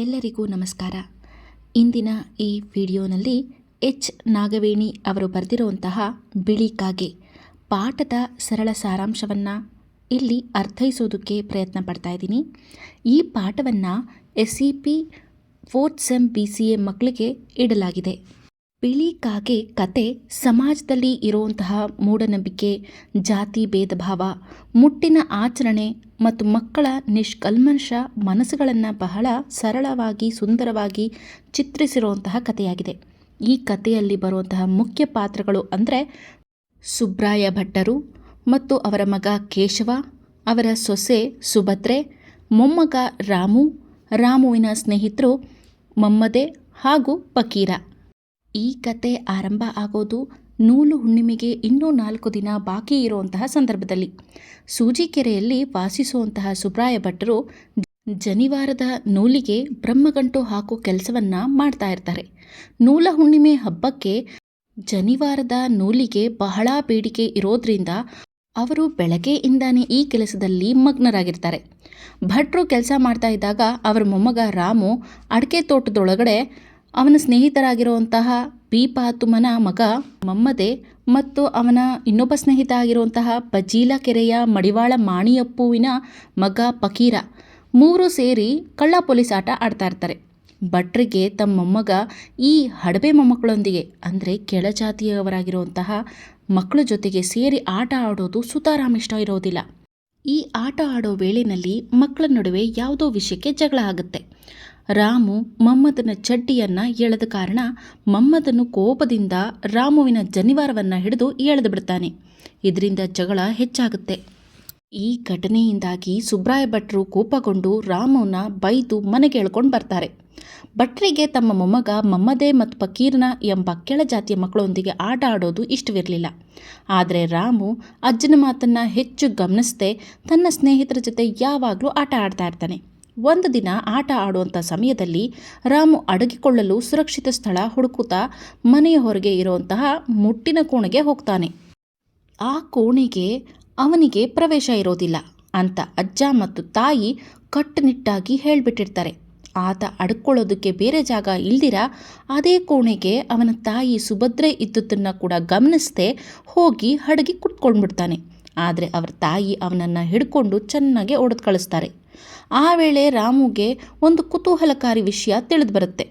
ಎಲ್ಲರಿಗೂ ನಮಸ್ಕಾರ. ಇಂದಿನ ಈ ವಿಡಿಯೋನಲ್ಲಿ ಎಚ್ ನಾಗವೇಣಿ ಅವರು ಬರೆದಿರುವಂತಹ ಬಿಳಿ ಕಾಗೆ ಪಾಠದ ಸರಳ ಸಾರಾಂಶವನ್ನು ಇಲ್ಲಿ ಅರ್ಥೈಸೋದಕ್ಕೆ ಪ್ರಯತ್ನ ಪಡ್ತಾ ಇದ್ದೀನಿ. ಈ ಪಾಠವನ್ನು SEP 4th ಸೆಮ್ BCA ಮಕ್ಕಳಿಗೆ ಇಡಲಾಗಿದೆ. ಬಿಳಿ ಕಾಗೆ ಕತೆ ಸಮಾಜದಲ್ಲಿ ಇರುವಂತಹ ಮೂಢನಂಬಿಕೆ, ಜಾತಿ ಭೇದ ಭಾವ, ಮುಟ್ಟಿನ ಆಚರಣೆ ಮತ್ತು ಮಕ್ಕಳ ನಿಷ್ಕಲ್ಮಶ ಮನಸ್ಸುಗಳನ್ನು ಬಹಳ ಸರಳವಾಗಿ ಸುಂದರವಾಗಿ ಚಿತ್ರಿಸಿರುವಂತಹ ಕಥೆಯಾಗಿದೆ. ಈ ಕಥೆಯಲ್ಲಿ ಬರುವಂತಹ ಮುಖ್ಯ ಪಾತ್ರಗಳು ಅಂದರೆ ಸುಬ್ರಾಯ ಭಟ್ಟರು ಮತ್ತು ಅವರ ಮಗ ಕೇಶವ, ಅವರ ಸೊಸೆ ಸುಭದ್ರೆ, ಮೊಮ್ಮಗ ರಾಮು, ರಾಮುವಿನ ಸ್ನೇಹಿತರು ಮಮ್ಮದೆ ಹಾಗೂ ಫಕೀರ. ಈ ಕತೆ ಆರಂಭ ಆಗೋದು ನೂಲು ಹುಣ್ಣಿಮೆಗೆ ಇನ್ನೂ 4 ದಿನ ಬಾಕಿ ಇರುವಂತಹ ಸಂದರ್ಭದಲ್ಲಿ ಸೂಜಿಕೆರೆಯಲ್ಲಿ ವಾಸಿಸುವಂತಹ ಸುಬ್ರಾಯ ಭಟ್ಟರು ಜನಿವಾರದ ನೂಲಿಗೆ ಬ್ರಹ್ಮಗಂಟು ಹಾಕೋ ಕೆಲಸವನ್ನು ಮಾಡ್ತಾ ಇರ್ತಾರೆ. ನೂಲ ಹುಣ್ಣಿಮೆ ಹಬ್ಬಕ್ಕೆ ಜನಿವಾರದ ನೂಲಿಗೆ ಬಹಳ ಬೇಡಿಕೆ ಇರೋದ್ರಿಂದ ಅವರು ಬೆಳಗ್ಗೆಯಿಂದಾನೇ ಈ ಕೆಲಸದಲ್ಲಿ ಮಗ್ನರಾಗಿರ್ತಾರೆ. ಭಟ್ರು ಕೆಲಸ ಮಾಡ್ತಾ ಇದ್ದಾಗ ಅವರ ಮೊಮ್ಮಗ ರಾಮು ಅಡಿಕೆ ತೋಟದೊಳಗಡೆ ಅವನ ಸ್ನೇಹಿತರಾಗಿರುವಂತಹ ಬೀಪಾತುಮನ ಮಗ ಮಮ್ಮದೆ ಮತ್ತು ಅವನ ಇನ್ನೊಬ್ಬ ಸ್ನೇಹಿತ ಆಗಿರುವಂತಹ ಬಜೀಲ ಕೆರೆಯ ಮಡಿವಾಳ ಮಾಣಿಯಪ್ಪುವಿನ ಮಗ ಫಕೀರ ಮೂವರು ಸೇರಿ ಕಳ್ಳ ಪೊಲೀಸ್ ಆಟ ಆಡ್ತಾ ಇರ್ತಾರೆ. ಭಟ್ರಿಗೆ ತಮ್ಮ ಮೊಮ್ಮಗ ಈ ಹಡಬೆ ಮೊಮ್ಮಕ್ಕಳೊಂದಿಗೆ ಅಂದರೆ ಕೆಳಜಾತಿಯವರಾಗಿರುವಂತಹ ಮಕ್ಕಳ ಜೊತೆಗೆ ಸೇರಿ ಆಟ ಆಡೋದು ಸುತಾರಾಮ್ ಇಷ್ಟ ಇರೋದಿಲ್ಲ. ಈ ಆಟ ಆಡೋ ವೇಳೆಯಲ್ಲಿ ಮಕ್ಕಳ ನಡುವೆ ಯಾವುದೋ ವಿಷಯಕ್ಕೆ ಜಗಳ ಆಗುತ್ತೆ. ರಾಮು ಮಮ್ಮದನ ಚಡ್ಡಿಯನ್ನು ಎಳೆದ ಕಾರಣ ಮಮ್ಮದನು ಕೋಪದಿಂದ ರಾಮುವಿನ ಜನಿವಾರವನ್ನು ಹಿಡಿದು ಎಳೆದು ಬಿಡ್ತಾನೆ. ಇದರಿಂದ ಜಗಳ ಹೆಚ್ಚಾಗುತ್ತೆ. ಈ ಘಟನೆಯಿಂದಾಗಿ ಸುಬ್ರಾಯ ಭಟ್ರು ಕೋಪಗೊಂಡು ರಾಮುನ ಬೈದು ಮನೆಗೆ ಎಳ್ಕೊಂಡು ಬರ್ತಾರೆ. ಭಟ್ರಿಗೆ ತಮ್ಮ ಮೊಮ್ಮಗ ಮಮ್ಮದೆ ಮತ್ತು ಫಕೀರನ ಎಂಬ ಕೆಳಜಾತಿಯ ಮಕ್ಕಳೊಂದಿಗೆ ಆಟ ಆಡೋದು ಇಷ್ಟವಿರಲಿಲ್ಲ. ಆದರೆ ರಾಮು ಅಜ್ಜನ ಮಾತನ್ನು ಹೆಚ್ಚು ಗಮನಿಸದೆ ತನ್ನ ಸ್ನೇಹಿತರ ಜೊತೆ ಯಾವಾಗಲೂ ಆಟ ಆಡ್ತಾ ಇರ್ತಾನೆ. ಒಂದು ದಿನ ಆಟ ಆಡುವಂಥ ಸಮಯದಲ್ಲಿ ರಾಮು ಅಡಗಿಕೊಳ್ಳಲು ಸುರಕ್ಷಿತ ಸ್ಥಳ ಹುಡುಕುತ್ತಾ ಮನೆಯ ಹೊರಗೆ ಇರುವಂತಹ ಮುಟ್ಟಿನ ಕೋಣೆಗೆ ಹೋಗ್ತಾನೆ. ಆ ಕೋಣೆಗೆ ಅವನಿಗೆ ಪ್ರವೇಶ ಇರೋದಿಲ್ಲ ಅಂತ ಅಜ್ಜ ಮತ್ತು ತಾಯಿ ಕಟ್ಟುನಿಟ್ಟಾಗಿ ಹೇಳಿಬಿಟ್ಟಿರ್ತಾರೆ. ಆತ ಅಡ್ಕೊಳ್ಳೋದಕ್ಕೆ ಬೇರೆ ಜಾಗ ಇಲ್ದಿರ ಅದೇ ಕೋಣೆಗೆ ಅವನ ತಾಯಿ ಸುಭದ್ರೆ ಇದ್ದುದನ್ನು ಕೂಡ ಗಮನಿಸದೆ ಹೋಗಿ ಹಡಗಿ ಕುತ್ಕೊಂಡ್ಬಿಡ್ತಾನೆ. ಆದರೆ ಅವರ ತಾಯಿ ಅವನನ್ನು ಹಿಡ್ಕೊಂಡು ಚೆನ್ನಾಗಿ ಒಡೆದು ಕಳಿಸ್ತಾರೆ. ಆ ವೇಳೆ ರಾಮುಗೆ ಒಂದು ಕುತೂಹಲಕಾರಿ ವಿಷಯ ತಿಳಿದು ಬರುತ್ತೆ.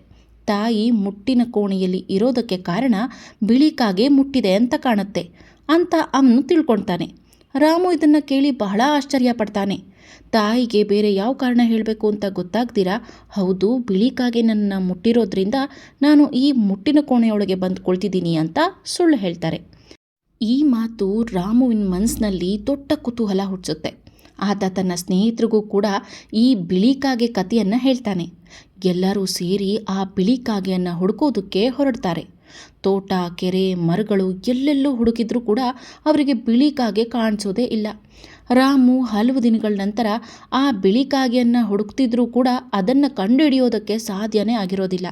ತಾಯಿ ಮುಟ್ಟಿನ ಕೋಣೆಯಲ್ಲಿ ಇರೋದಕ್ಕೆ ಕಾರಣ ಬಿಳಿ ಕಾಗೆ ಮುಟ್ಟಿದೆ ಅಂತ ಕಾಣುತ್ತೆ ಅಂತ ಅವನು ತಿಳ್ಕೊಳ್ತಾನೆ. ರಾಮು ಇದನ್ನು ಕೇಳಿ ಬಹಳ ಆಶ್ಚರ್ಯ ಪಡ್ತಾನೆ. ತಾಯಿಗೆ ಬೇರೆ ಯಾವ ಕಾರಣ ಹೇಳಬೇಕು ಅಂತ ಗೊತ್ತಾಗ್ದಿರಾ, ಹೌದು ಬಿಳಿ ಕಾಗೆ ನನ್ನ ಮುಟ್ಟಿರೋದ್ರಿಂದ ನಾನು ಈ ಮುಟ್ಟಿನ ಕೋಣೆಯೊಳಗೆ ಬಂದು ಕುಳಿತಿದ್ದೀನಿ ಅಂತ ಸುಳ್ಳು ಹೇಳ್ತಾರೆ. ಈ ಮಾತು ರಾಮುವಿನ ಮನಸ್ಸಿನಲ್ಲಿ ದೊಡ್ಡ ಕುತೂಹಲ ಹುಟ್ಟಿಸುತ್ತೆ. ಆತ ತನ್ನ ಸ್ನೇಹಿತರಿಗೂ ಕೂಡ ಈ ಬಿಳಿ ಕಾಗೆ ಕಥೆಯನ್ನು ಹೇಳ್ತಾನೆ. ಎಲ್ಲರೂ ಸೇರಿ ಆ ಬಿಳಿ ಕಾಗೆಯನ್ನು ಹುಡುಕೋದಕ್ಕೆ ಹೊರಡ್ತಾರೆ. ತೋಟ, ಕೆರೆ, ಮರಗಳು ಎಲ್ಲೆಲ್ಲೂ ಹುಡುಕಿದ್ರೂ ಕೂಡ ಅವರಿಗೆ ಬಿಳಿ ಕಾಗೆ ಕಾಣಿಸೋದೇ ಇಲ್ಲ. ರಾಮು ಹಲವು ದಿನಗಳ ನಂತರ ಆ ಬಿಳಿ ಕಾಗೆಯನ್ನು ಹುಡುಕ್ತಿದ್ರೂ ಕೂಡ ಅದನ್ನು ಕಂಡುಹಿಡಿಯೋದಕ್ಕೆ ಸಾಧ್ಯನೇ ಆಗಿರೋದಿಲ್ಲ.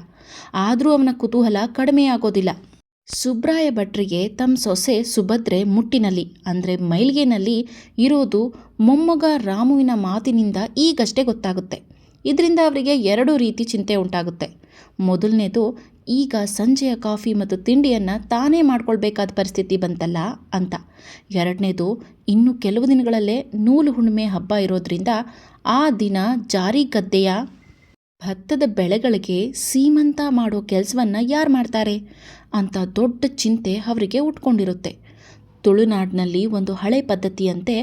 ಆದರೂ ಅವನ ಕುತೂಹಲ ಕಡಿಮೆಯಾಗೋದಿಲ್ಲ. ಸುಬ್ರಾಯ ಭಟ್ರಿಗೆ ತಮ್ಮ ಸೊಸೆ ಸುಭದ್ರೆ ಮುಟ್ಟಿನಲ್ಲಿ ಅಂದರೆ ಮೈಲ್ಗೆನಲ್ಲಿ ಇರೋದು ಮೊಮ್ಮಗ ರಾಮುವಿನ ಮಾತಿನಿಂದ ಈಗಷ್ಟೇ ಗೊತ್ತಾಗುತ್ತೆ. ಇದರಿಂದ ಅವರಿಗೆ 2 ರೀತಿ ಚಿಂತೆ ಉಂಟಾಗುತ್ತೆ. ಮೊದಲನೇದು, ಈಗ ಸಂಜೆಯ ಕಾಫಿ ಮತ್ತು ತಿಂಡಿಯನ್ನು ತಾನೇ ಮಾಡ್ಕೊಳ್ಬೇಕಾದ ಪರಿಸ್ಥಿತಿ ಬಂತಲ್ಲ ಅಂತ. ಎರಡನೇದು, ಇನ್ನು ಕೆಲವು ದಿನಗಳಲ್ಲೇ ನೂಲು ಹುಣ್ಣಿಮೆ ಹಬ್ಬ ಇರೋದ್ರಿಂದ ಆ ದಿನ ಜಾರಿ ಗದ್ದೆಯ ಭತ್ತದ ಬೆಳೆಗಳಿಗೆ ಸೀಮಂತ ಮಾಡೋ ಕೆಲಸವನ್ನು ಯಾರು ಮಾಡ್ತಾರೆ ಅಂತ ದೊಡ್ಡ ಚಿಂತೆ ಅವರಿಗೆ ಉಟ್ಕೊಂಡಿರುತ್ತೆ. ತುಳುನಾಡಿನಲ್ಲಿ ಒಂದು ಹಳೆ ಪದ್ಧತಿಯಂತೆ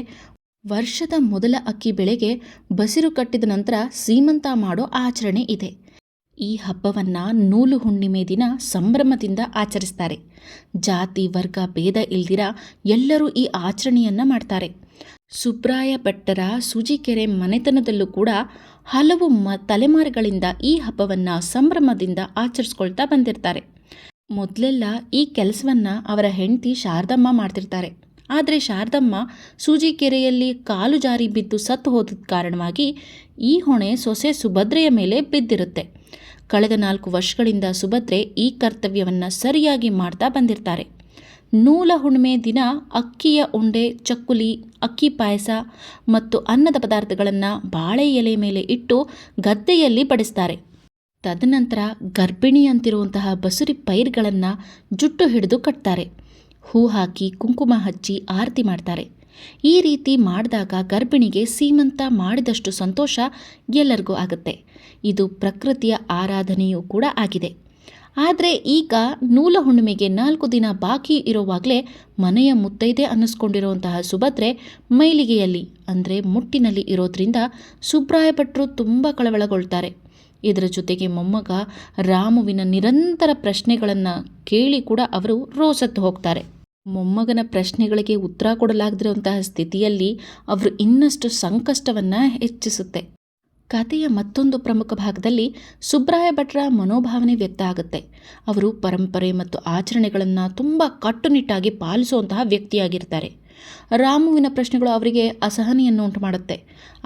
ವರ್ಷದ ಮೊದಲ ಅಕ್ಕಿ ಬೆಳೆಗೆ ಬಸಿರು ಕಟ್ಟಿದ ನಂತರ ಸೀಮಂತ ಮಾಡೋ ಆಚರಣೆ ಇದೆ. ಈ ಹಬ್ಬವನ್ನು ನೂಲು ಹುಣ್ಣಿಮೆ ದಿನ ಸಂಭ್ರಮದಿಂದ ಆಚರಿಸ್ತಾರೆ. ಜಾತಿ ವರ್ಗ ಭೇದ ಇಲ್ದಿರ ಎಲ್ಲರೂ ಈ ಆಚರಣೆಯನ್ನು ಮಾಡ್ತಾರೆ. ಸುಬ್ರಾಯ ಭಟ್ಟರ ಸೂಜಿಕೆರೆ ಮನೆತನದಲ್ಲೂ ಕೂಡ ಹಲವು ತಲೆಮಾರುಗಳಿಂದ ಈ ಹಬ್ಬವನ್ನು ಸಂಭ್ರಮದಿಂದ ಆಚರಿಸ್ಕೊಳ್ತಾ ಬಂದಿರ್ತಾರೆ. ಮೊದಲೆಲ್ಲ ಈ ಕೆಲಸವನ್ನು ಅವರ ಹೆಂಡತಿ ಶಾರದಮ್ಮ ಮಾಡ್ತಿರ್ತಾರೆ. ಆದರೆ ಶಾರದಮ್ಮ ಸೂಜಿಕೆರೆಯಲ್ಲಿ ಕಾಲು ಜಾರಿ ಬಿದ್ದು ಸತ್ತು ಹೋದ ಕಾರಣವಾಗಿ ಈ ಹೊಣೆ ಸೊಸೆ ಸುಭದ್ರೆಯ ಮೇಲೆ ಬಿದ್ದಿರುತ್ತೆ. ಕಳೆದ 4 ವರ್ಷಗಳಿಂದ ಸುಭದ್ರೆ ಈ ಕರ್ತವ್ಯವನ್ನು ಸರಿಯಾಗಿ ಮಾಡ್ತಾ ಬಂದಿರ್ತಾರೆ. ನೂಲ ಹುಣ್ಣಿಮೆ ದಿನ ಅಕ್ಕಿಯ ಉಂಡೆ, ಚಕ್ಕುಲಿ, ಅಕ್ಕಿ ಪಾಯಸ ಮತ್ತು ಅನ್ನದ ಪದಾರ್ಥಗಳನ್ನು ಬಾಳೆ ಎಲೆ ಮೇಲೆ ಇಟ್ಟು ಗದ್ದೆಯಲ್ಲಿ ಬಡಿಸ್ತಾರೆ. ತದನಂತರ ಗರ್ಭಿಣಿ ಅಂತಿರುವಂತಹ ಬಸುರಿ ಪೈರ್ಗಳನ್ನು ಜುಟ್ಟು ಹಿಡಿದು ಕಟ್ತಾರೆ. ಹೂ ಹಾಕಿ ಕುಂಕುಮ ಹಚ್ಚಿ ಆರತಿ ಮಾಡ್ತಾರೆ. ಈ ರೀತಿ ಮಾಡಿದಾಗ ಗರ್ಭಿಣಿಗೆ ಸೀಮಂತ ಮಾಡಿದಷ್ಟು ಸಂತೋಷ ಎಲ್ಲರಿಗೂ ಆಗುತ್ತೆ. ಇದು ಪ್ರಕೃತಿಯ ಆರಾಧನೆಯೂ ಕೂಡ ಆಗಿದೆ. ಆದರೆ ಈಗ ನೂಲ ಹುಣ್ಣಿಮೆಗೆ 4 ದಿನ ಬಾಕಿ ಇರುವಾಗಲೇ ಮನೆಯ ಮುತ್ತೈದೆ ಅನ್ನಿಸ್ಕೊಂಡಿರುವಂತಹ ಸುಭದ್ರೆ ಮೈಲಿಗೆಯಲ್ಲಿ ಅಂದರೆ ಮುಟ್ಟಿನಲ್ಲಿ ಇರೋದ್ರಿಂದ ಸುಬ್ರಾಯ ಭಟ್ರು ತುಂಬ ಕಳವಳಗೊಳ್ತಾರೆ. ಇದರ ಜೊತೆಗೆ ಮೊಮ್ಮಗ ರಾಮುವಿನ ನಿರಂತರ ಪ್ರಶ್ನೆಗಳನ್ನು ಕೇಳಿ ಕೂಡ ಅವರು ರೋಸತ್ತು ಹೋಗ್ತಾರೆ. ಮೊಮ್ಮಗನ ಪ್ರಶ್ನೆಗಳಿಗೆ ಉತ್ತರ ಕೊಡಲಾಗದಿರುವಂತಹ ಸ್ಥಿತಿಯಲ್ಲಿ ಅವರು ಇನ್ನಷ್ಟು ಸಂಕಷ್ಟವನ್ನು ಹೆಚ್ಚಿಸುತ್ತೆ. ಕಥೆಯ ಮತ್ತೊಂದು ಪ್ರಮುಖ ಭಾಗದಲ್ಲಿ ಸುಬ್ರಾಯ ಭಟ್ರ ಮನೋಭಾವನೆ ವ್ಯಕ್ತ ಆಗುತ್ತೆ. ಅವರು ಪರಂಪರೆ ಮತ್ತು ಆಚರಣೆಗಳನ್ನು ತುಂಬ ಕಟ್ಟುನಿಟ್ಟಾಗಿ ಪಾಲಿಸುವಂತಹ ವ್ಯಕ್ತಿಯಾಗಿರ್ತಾರೆ. ರಾಮುವಿನ ಪ್ರಶ್ನೆಗಳು ಅವರಿಗೆ ಅಸಹನೆಯನ್ನು ಉಂಟು ಮಾಡುತ್ತೆ.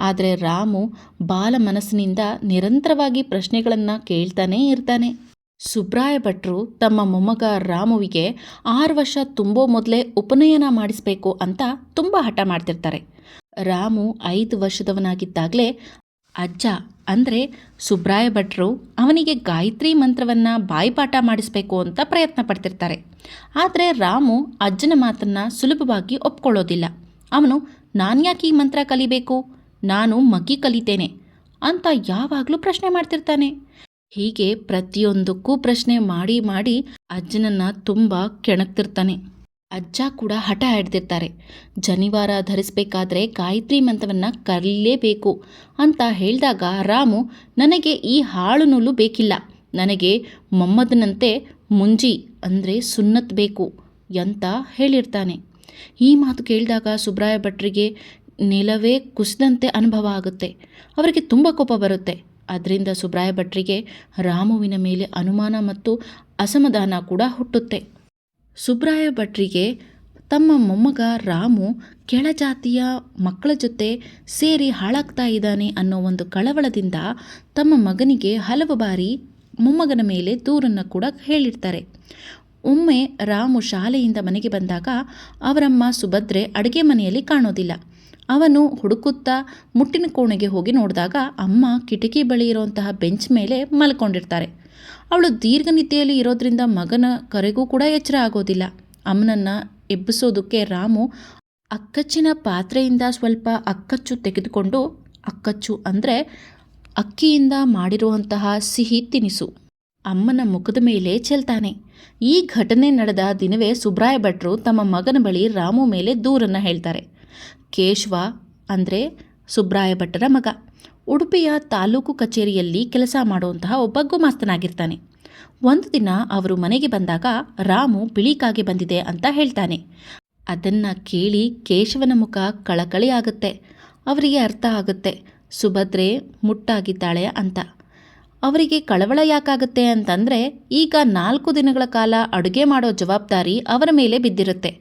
ಆದರೆ ರಾಮು ಬಾಲ ಮನಸ್ಸಿನಿಂದ ನಿರಂತರವಾಗಿ ಪ್ರಶ್ನೆಗಳನ್ನು ಕೇಳ್ತಾನೇ ಇರ್ತಾನೆ. ಸುಬ್ರಾಯ ಭಟ್ರು ತಮ್ಮ ಮೊಮ್ಮಗ ರಾಮುವಿಗೆ 6 ವರ್ಷ ತುಂಬೋ ಮೊದಲೇ ಉಪನಯನ ಮಾಡಿಸಬೇಕು ಅಂತ ತುಂಬ ಹಠ ಮಾಡ್ತಿರ್ತಾರೆ. ರಾಮು 5 ವರ್ಷದವನಾಗಿದ್ದಾಗಲೇ ಅಜ್ಜ ಅಂದರೆ ಸುಬ್ರಾಯ ಭಟ್ರು ಅವನಿಗೆ ಗಾಯತ್ರಿ ಮಂತ್ರವನ್ನು ಬಾಯಿಪಾಠ ಮಾಡಿಸಬೇಕು ಅಂತ ಪ್ರಯತ್ನ ಪಡ್ತಿರ್ತಾರೆ. ಆದರೆ ರಾಮು ಅಜ್ಜನ ಮಾತನ್ನು ಸುಲಭವಾಗಿ ಒಪ್ಕೊಳ್ಳೋದಿಲ್ಲ. ಅವನು ನಾನ್ಯಾಕೆ ಈ ಮಂತ್ರ ಕಲಿಬೇಕು, ನಾನು ಮಗ್ಗಿ ಕಲಿತೇನೆ ಅಂತ ಯಾವಾಗಲೂ ಪ್ರಶ್ನೆ ಮಾಡ್ತಿರ್ತಾನೆ. ಹೀಗೆ ಪ್ರತಿಯೊಂದಕ್ಕೂ ಪ್ರಶ್ನೆ ಮಾಡಿ ಮಾಡಿ ಅಜ್ಜನನ್ನು ತುಂಬ ಕೆಣಕ್ತಿರ್ತಾನೆ. ಅಜ್ಜ ಕೂಡ ಹಠ ಹಿಡ್ದಿರ್ತಾರೆ. ಜನಿವಾರ ಧರಿಸಬೇಕಾದ್ರೆ ಗಾಯತ್ರಿ ಮಂತ್ರವನ್ನು ಕಲಿಯಲೇಬೇಕು ಅಂತ ಹೇಳಿದಾಗ ರಾಮು ನನಗೆ ಈ ಹಾಳು ನೂಲು ಬೇಕಿಲ್ಲ, ನನಗೆ ಮೊಮ್ಮದನಂತೆ ಮುಂಜಿ ಅಂದರೆ ಸುನ್ನತ್ ಬೇಕು ಅಂತ ಹೇಳಿರ್ತಾನೆ. ಈ ಮಾತು ಕೇಳಿದಾಗ ಸುಬ್ರಾಯ ಭಟ್ರಿಗೆ ನೆಲವೇ ಕುಸಿದಂತೆ ಅನುಭವ ಆಗುತ್ತೆ. ಅವರಿಗೆ ತುಂಬ ಕೋಪ ಬರುತ್ತೆ. ಅದರಿಂದ ಸುಬ್ರಾಯ ಭಟ್ರಿಗೆ ರಾಮುವಿನ ಮೇಲೆ ಅನುಮಾನ ಮತ್ತು ಅಸಮಾಧಾನ ಕೂಡ ಹುಟ್ಟುತ್ತೆ. ಸುಬ್ರಾಯ ಭಟ್ರಿಗೆ ತಮ್ಮ ಮೊಮ್ಮಗ ರಾಮು ಕೆಳಜಾತಿಯ ಮಕ್ಕಳ ಜೊತೆ ಸೇರಿ ಹಾಳಾಗ್ತಾ ಇದ್ದಾನೆ ಅನ್ನೋ ಒಂದು ಕಳವಳದಿಂದ ತಮ್ಮ ಮಗನಿಗೆ ಹಲವು ಬಾರಿ ಮೊಮ್ಮಗನ ಮೇಲೆ ದೂರನ್ನು ಕೂಡ ಹೇಳಿರ್ತಾರೆ. ಒಮ್ಮೆ ರಾಮು ಶಾಲೆಯಿಂದ ಮನೆಗೆ ಬಂದಾಗ ಅವರಮ್ಮ ಸುಭದ್ರೆ ಅಡುಗೆ ಮನೆಯಲ್ಲಿ ಕಾಣೋದಿಲ್ಲ. ಅವನು ಹುಡುಕುತ್ತಾ ಮುಟ್ಟಿನ ಕೋಣೆಗೆ ಹೋಗಿ ನೋಡಿದಾಗ ಅಮ್ಮ ಕಿಟಕಿ ಬಳಿ ಇರುವಂತಹ ಬೆಂಚ್ ಮೇಲೆ ಮಲ್ಕೊಂಡಿರ್ತಾರೆ. ಅವಳು ದೀರ್ಘ ನಿದ್ದೆಯಲ್ಲಿ ಇರೋದ್ರಿಂದ ಮಗನ ಕರೆಗೂ ಕೂಡ ಎಚ್ಚರ ಆಗೋದಿಲ್ಲ. ಅಮ್ಮನನ್ನು ಎಬ್ಬಿಸೋದಕ್ಕೆ ರಾಮು ಅಕ್ಕಚ್ಚಿನ ಪಾತ್ರೆಯಿಂದ ಸ್ವಲ್ಪ ಅಕ್ಕಚ್ಚು ತೆಗೆದುಕೊಂಡು, ಅಕ್ಕಚ್ಚು ಅಂದರೆ ಅಕ್ಕಿಯಿಂದ ಮಾಡಿರುವಂತಹ ಸಿಹಿ ತಿನಿಸು, ಅಮ್ಮನ ಮುಖದ ಮೇಲೆ ಚೆಲ್ತಾನೆ. ಈ ಘಟನೆ ನಡೆದ ದಿನವೇ ಸುಬ್ರಾಯ ಭಟ್ರು ತಮ್ಮ ಮಗನ ಬಳಿ ರಾಮು ಮೇಲೆ ದೂರನ್ನು ಹೇಳ್ತಾರೆ. ಕೇಶವ ಅಂದರೆ ಸುಬ್ರಾಯ ಭಟ್ಟರ ಮಗ ಉಡುಪಿಯ ತಾಲೂಕು ಕಚೇರಿಯಲ್ಲಿ ಕೆಲಸ ಮಾಡುವಂತಹ ಒಬ್ಬ ಗುಮಾಸ್ತನಾಗಿರ್ತಾನೆ. ಒಂದು ದಿನ ಅವರು ಮನೆಗೆ ಬಂದಾಗ ರಾಮು ಬಿಳಿ ಕಾಗೆ ಬಂದಿದೆ ಅಂತ ಹೇಳ್ತಾನೆ. ಅದನ್ನು ಕೇಳಿ ಕೇಶವನ ಮುಖ ಕಳಕಳಿ ಆಗುತ್ತೆ. ಅವರಿಗೆ ಅರ್ಥ ಆಗುತ್ತೆ ಸುಭದ್ರೆ ಮುಟ್ಟಾಗಿದ್ದಾಳೆ ಅಂತ. ಅವರಿಗೆ ಕಳವಳ ಯಾಕಾಗುತ್ತೆ ಅಂತಂದರೆ ಈಗ 4 ದಿನಗಳ ಕಾಲ ಅಡುಗೆ ಮಾಡೋ ಜವಾಬ್ದಾರಿ ಅವರ ಮೇಲೆ ಬಿದ್ದಿರುತ್ತೆ.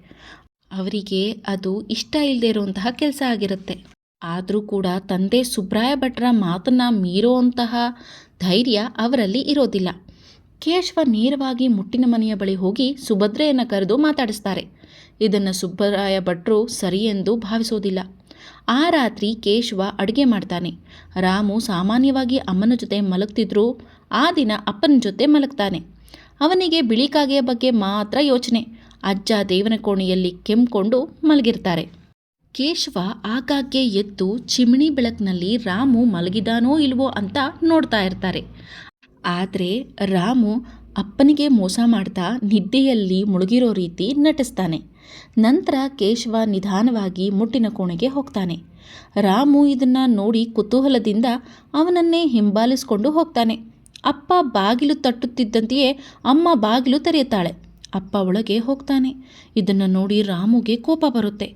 ಅವರಿಗೆ ಅದು ಇಷ್ಟ ಇಲ್ಲದೆ ಇರುವಂತಹ ಕೆಲಸ ಆಗಿರುತ್ತೆ. ಆದರೂ ಕೂಡ ತಂದೆ ಸುಬ್ರಾಯ ಭಟ್ರ ಮಾತನ್ನು ಮೀರುವಂತಹ ಧೈರ್ಯ ಅವರಲ್ಲಿ ಇರೋದಿಲ್ಲ. ಕೇಶವ ನೇರವಾಗಿ ಮುಟ್ಟಿನ ಮನೆಯ ಬಳಿ ಹೋಗಿ ಸುಭದ್ರೆಯನ್ನು ಕರೆದು ಮಾತಾಡಿಸ್ತಾರೆ. ಇದನ್ನು ಸುಬ್ರಾಯ ಭಟ್ರು ಸರಿ ಎಂದು ಭಾವಿಸೋದಿಲ್ಲ. ಆ ರಾತ್ರಿ ಕೇಶವ ಅಡುಗೆ ಮಾಡ್ತಾನೆ. ರಾಮು ಸಾಮಾನ್ಯವಾಗಿ ಅಮ್ಮನ ಜೊತೆ ಮಲಗ್ತಿದ್ರು, ಆ ದಿನ ಅಪ್ಪನ ಜೊತೆ ಮಲಗ್ತಾನೆ. ಅವನಿಗೆ ಬಿಳಿ ಕಾಗೆಯ ಬಗ್ಗೆ ಮಾತ್ರ ಯೋಚನೆ. ಅಜ್ಜ ದೇವನ ಕೋಣೆಯಲ್ಲಿ ಕೆಮ್ಕೊಂಡು ಮಲಗಿರ್ತಾರೆ. ಕೇಶವ ಆಗಾಗ್ಗೆ ಎದ್ದು ಚಿಮಣಿ ಬೆಳಕಿನಲ್ಲಿ ರಾಮು ಮಲಗಿದಾನೋ ಇಲ್ವೋ ಅಂತ ನೋಡ್ತಾ ಇರ್ತಾರೆ. ಆದರೆ ರಾಮು ಅಪ್ಪನಿಗೆ ಮೋಸ ಮಾಡ್ತಾ ನಿದ್ದೆಯಲ್ಲಿ ಮುಳುಗಿರೋ ರೀತಿ ನಟಿಸ್ತಾನೆ. ನಂತರ ಕೇಶವ ನಿಧಾನವಾಗಿ ಮುಟ್ಟಿನ ಕೋಣೆಗೆ ಹೋಗ್ತಾನೆ. ರಾಮು ಇದನ್ನು ನೋಡಿ ಕುತೂಹಲದಿಂದ ಅವನನ್ನೇ ಹಿಂಬಾಲಿಸಿಕೊಂಡು ಹೋಗ್ತಾನೆ. ಅಪ್ಪ ಬಾಗಿಲು ತಟ್ಟುತ್ತಿದ್ದಂತೆಯೇ ಅಮ್ಮ ಬಾಗಿಲು ತೆರೆಯುತ್ತಾಳೆ. ಅಪ್ಪ ಒಳಗೆ ಹೋಗ್ತಾನೆ. ಇದನ್ನು ನೋಡಿ ರಾಮುಗೆ ಕೋಪ ಬರುತ್ತೆ.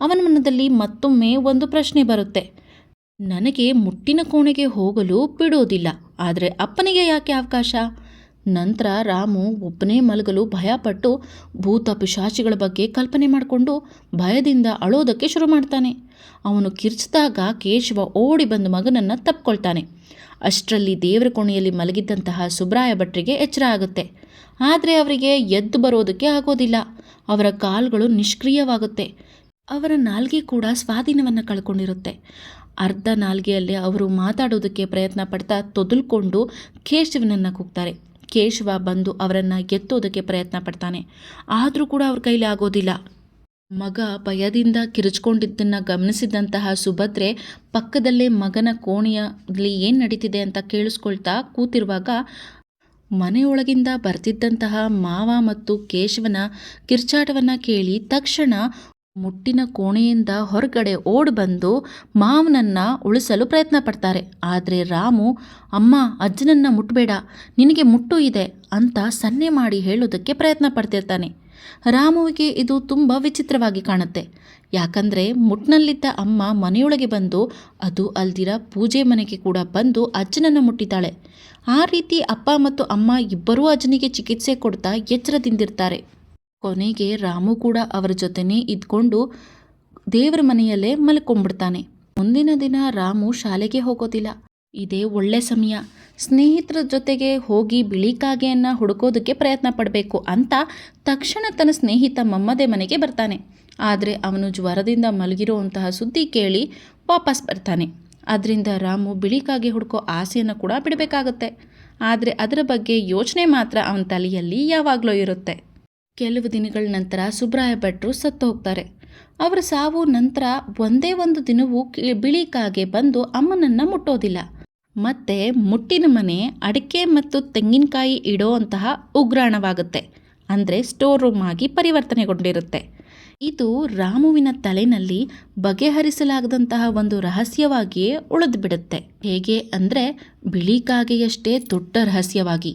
ಅವನ ಮನದಲ್ಲಿ ಮತ್ತೊಮ್ಮೆ ಒಂದು ಪ್ರಶ್ನೆ ಬರುತ್ತೆ. ನನಗೆ ಮುಟ್ಟಿನ ಕೋಣೆಗೆ ಹೋಗಲು ಬಿಡೋದಿಲ್ಲ, ಆದರೆ ಅಪ್ಪನಿಗೆ ಯಾಕೆ ಅವಕಾಶ? ನಂತರ ರಾಮು ಒಬ್ಬನೇ ಮಲಗಲು ಭಯಪಟ್ಟು ಭೂತ ಪಿಶಾಚಿಗಳ ಬಗ್ಗೆ ಕಲ್ಪನೆ ಮಾಡಿಕೊಂಡು ಭಯದಿಂದ ಅಳೋದಕ್ಕೆ ಶುರು ಮಾಡ್ತಾನೆ. ಅವನು ಕಿರ್ಚಿದಾಗ ಕೇಶವ ಓಡಿ ಬಂದು ಮಗನನ್ನು ತಪ್ಕೊಳ್ತಾನೆ. ಅಷ್ಟರಲ್ಲಿ ದೇವರ ಕೋಣೆಯಲ್ಲಿ ಮಲಗಿದ್ದಂತಹ ಸುಬ್ರಾಯ ಭಟ್ರಿಗೆ ಎಚ್ಚರ ಆಗುತ್ತೆ. ಆದರೆ ಅವರಿಗೆ ಎದ್ದು ಬರೋದಕ್ಕೆ ಆಗೋದಿಲ್ಲ. ಅವರ ಕಾಲುಗಳು ನಿಷ್ಕ್ರಿಯವಾಗುತ್ತೆ. ಅವರ ನಾಲ್ಗೆ ಕೂಡ ಸ್ವಾಧೀನವನ್ನು ಕಳ್ಕೊಂಡಿರುತ್ತೆ. ಅರ್ಧ ನಾಲ್ಗೆಯಲ್ಲೇ ಅವರು ಮಾತಾಡೋದಕ್ಕೆ ಪ್ರಯತ್ನ ಪಡ್ತಾ ತೊದಲ್ಕೊಂಡು ಕೇಶವನನ್ನು ಕೂಗ್ತಾರೆ. ಕೇಶವ ಬಂದು ಅವರನ್ನು ಎತ್ತೋದಕ್ಕೆ ಪ್ರಯತ್ನ ಪಡ್ತಾನೆ. ಆದರೂ ಕೂಡ ಅವ್ರ ಕೈಲಿ ಆಗೋದಿಲ್ಲ. ಮಗ ಭಯದಿಂದ ಕಿರುಚ್ಕೊಂಡಿದ್ದನ್ನು ಗಮನಿಸಿದಂತಹ ಸುಭದ್ರೆ ಪಕ್ಕದಲ್ಲೇ ಮಗನ ಕೋಣೆಯಲ್ಲಿ ಏನು ನಡೀತಿದೆ ಅಂತ ಕೇಳಿಸ್ಕೊಳ್ತಾ ಕೂತಿರುವಾಗ ಮನೆಯೊಳಗಿಂದ ಬರ್ತಿದ್ದಂತಹ ಮಾವ ಮತ್ತು ಕೇಶವನ ಕಿರ್ಚಾಟವನ್ನು ಕೇಳಿ ತಕ್ಷಣ ಮುಟ್ಟಿನ ಕೋಣೆಯಿಂದ ಹೊರಗಡೆ ಓಡಿ ಬಂದು ಮಾವನನ್ನ ಉಳಿಸಲು ಪ್ರಯತ್ನ ಪಡ್ತಾರೆ. ಆದರೆ ರಾಮು, ಅಮ್ಮ ಅಜ್ಜನನ್ನು ಮುಟ್ಟಬೇಡ, ನಿನಗೆ ಮುಟ್ಟು ಇದೆ ಅಂತ ಸನ್ನೆ ಮಾಡಿ ಹೇಳೋದಕ್ಕೆ ಪ್ರಯತ್ನ ಪಡ್ತಿರ್ತಾನೆ. ರಾಮುವಿಗೆ ಇದು ತುಂಬ ವಿಚಿತ್ರವಾಗಿ ಕಾಣುತ್ತೆ. ಯಾಕಂದರೆ ಮುಟ್ನಲ್ಲಿದ್ದ ಅಮ್ಮ ಮನೆಯೊಳಗೆ ಬಂದು, ಅದು ಅಲ್ದಿರ ಪೂಜೆ ಮನೆಗೆ ಕೂಡ ಬಂದು ಅಜ್ಜನನ್ನು ಮುಟ್ಟಿದ್ದಾಳೆ. ಆ ರೀತಿ ಅಪ್ಪ ಮತ್ತು ಅಮ್ಮ ಇಬ್ಬರೂ ಅಜ್ಜನಿಗೆ ಚಿಕಿತ್ಸೆ ಕೊಡ್ತಾ ಎಚ್ಚರದಿಂದಿರ್ತಾರೆ. ಕೊನೆಗೆ ರಾಮು ಕೂಡ ಅವರ ಜೊತೆನೇ ಇದ್ಕೊಂಡು ದೇವರ ಮನೆಯಲ್ಲೇ ಮಲ್ಕೊಂಡ್ಬಿಡ್ತಾನೆ. ಮುಂದಿನ ದಿನ ರಾಮು ಶಾಲೆಗೆ ಹೋಗೋದಿಲ್ಲ. ಇದೇ ಒಳ್ಳೆ ಸಮಯ, ಸ್ನೇಹಿತರ ಜೊತೆಗೆ ಹೋಗಿ ಬಿಳಿ ಕಾಗೆಯನ್ನು ಹುಡುಕೋದಕ್ಕೆ ಪ್ರಯತ್ನ ಪಡಬೇಕು ಅಂತ ತಕ್ಷಣ ತನ್ನ ಸ್ನೇಹಿತ ಮಮ್ಮದೆ ಮನೆಗೆ ಬರ್ತಾನೆ. ಆದರೆ ಅವನು ಜ್ವರದಿಂದ ಮಲಗಿರುವಂತಹ ಸುದ್ದಿ ಕೇಳಿ ವಾಪಸ್ ಬರ್ತಾನೆ. ಅದರಿಂದ ರಾಮು ಬಿಳಿ ಕಾಗೆ ಹುಡುಕೋ ಆಸೆಯನ್ನು ಕೂಡ ಬಿಡಬೇಕಾಗುತ್ತೆ. ಆದರೆ ಅದರ ಬಗ್ಗೆ ಯೋಚನೆ ಮಾತ್ರ ಅವನ ತಲೆಯಲ್ಲಿ ಯಾವಾಗಲೂ ಇರುತ್ತೆ. ಕೆಲವು ದಿನಗಳ ನಂತರ ಸುಬ್ರಾಯ ಭಟ್ರು ಸತ್ತು ಹೋಗ್ತಾರೆ. ಅವರ ಸಾವು ನಂತರ ಒಂದೇ ಒಂದು ದಿನವೂ ಬಿಳಿ ಕಾಗೆ ಬಂದು ಅಮ್ಮನನ್ನು ಮುಟ್ಟೋದಿಲ್ಲ. ಮತ್ತೆ ಮುಟ್ಟಿನ ಮನೆ ಅಡಿಕೆ ಮತ್ತು ತೆಂಗಿನಕಾಯಿ ಇಡೋ ಅಂತಹ ಉಗ್ರಾಣವಾಗುತ್ತೆ. ಅಂದರೆ ಸ್ಟೋರ್ ರೂಮ್ ಆಗಿ ಪರಿವರ್ತನೆಗೊಂಡಿರುತ್ತೆ. ಇದು ರಾಮುವಿನ ತಲೆನಲ್ಲಿ ಬಗೆಹರಿಸಲಾಗದಂತಹ ಒಂದು ರಹಸ್ಯವಾಗಿಯೇ ಉಳಿದು ಬಿಡುತ್ತೆ. ಹೇಗೆ ಅಂದರೆ ಬಿಳಿ ಕಾಗೆಯಷ್ಟೇ ದೊಡ್ಡ ರಹಸ್ಯವಾಗಿ.